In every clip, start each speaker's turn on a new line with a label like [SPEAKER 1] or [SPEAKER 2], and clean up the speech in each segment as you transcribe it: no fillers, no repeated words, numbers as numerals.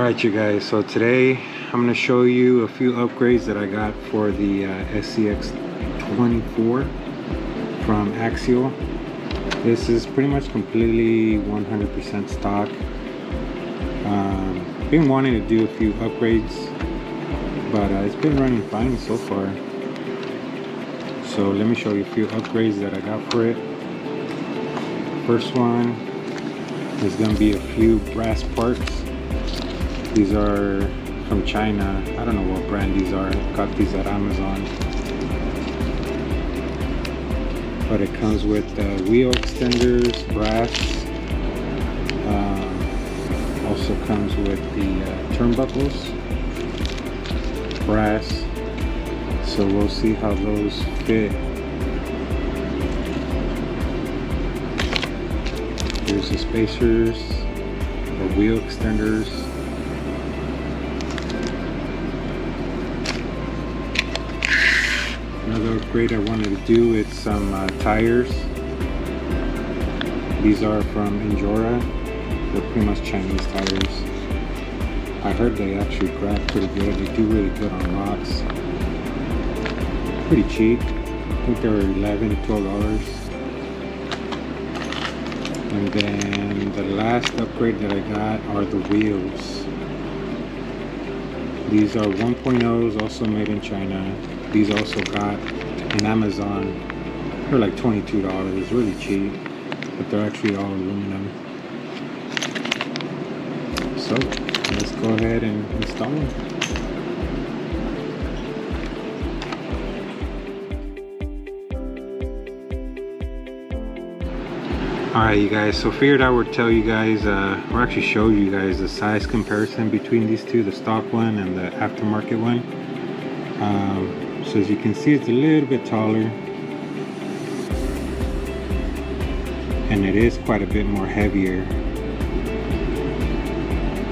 [SPEAKER 1] Alright you guys, so today I'm going to show you a few upgrades that I got for the scx24 from Axial. This is pretty much completely 100% stock. Been wanting to do a few upgrades, but it's been running fine so far. So let me show you a few upgrades that I got for it. First one is going to be a few brass parts. These are from China. I don't know what brand these are. Got these at Amazon. But it comes with wheel extenders, brass. Also comes with the turnbuckles, brass. So we'll see how those fit. Here's the spacers, the wheel extenders. Another upgrade I wanted to do is some tires. These are from Injora. They're pretty much Chinese tires. I heard they actually grab pretty good. They do really good on rocks. Pretty cheap. I think they were $11 to $12. And then the last upgrade that I got are the wheels. These are 1.0s, also made in China. These also got in Amazon. They're like $22, really cheap, but they're actually all aluminum. So let's go ahead and install them. Alright you guys, so figured I would tell you guys, or actually show you guys the size comparison between these two, the stock one and the aftermarket one. So as you can see, it's a little bit taller, and it is quite a bit more heavier.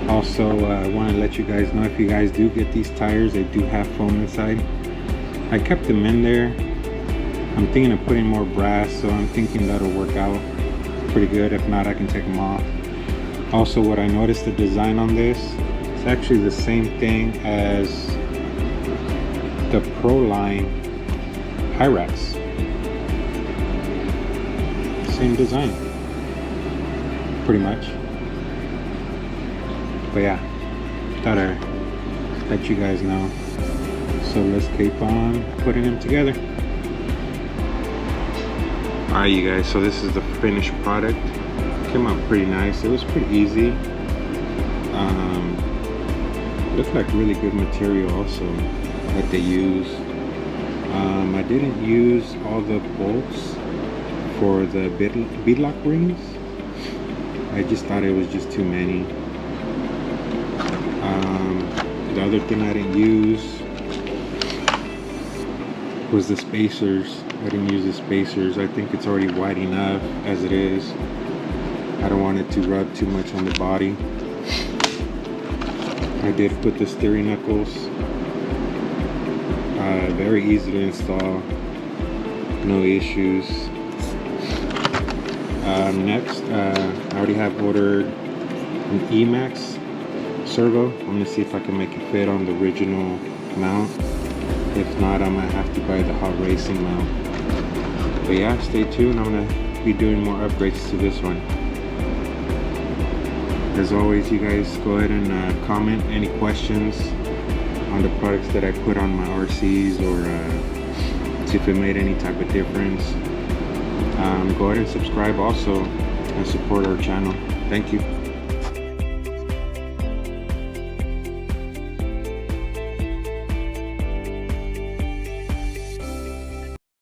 [SPEAKER 1] Also, I want to let you guys know, if you guys do get these tires, they do have foam inside. I kept them in there. I'm thinking of putting more brass, so I'm thinking that'll work out pretty good. If not, I can take them off. Also, what I noticed, the design on this, it's actually the same thing as the Pro line Pyrex. Same design, pretty much. But yeah, thought I'd let you guys know. So let's keep on putting them together. Alright you guys, so this is the finished product. Came out pretty nice. It was pretty easy. Looked like really good material also that they use. I didn't use all the bolts for the beadlock rings. I just thought it was just too many. The other thing I didn't use was the spacers. I didn't use the spacers. I think it's already wide enough as it is. I don't want it to rub too much on the body. I did put the steering knuckles. Very easy to install, no issues. Next, I already have ordered an Emax servo. I'm gonna see if I can make it fit on the original mount. If not, I might have to buy the hot racing mount. But yeah, stay tuned. I'm gonna be doing more upgrades to this one. As always, you guys go ahead and comment any questions on the products that I put on my RCs, or see if it made any type of difference. Go ahead and subscribe also and support our channel. Thank you.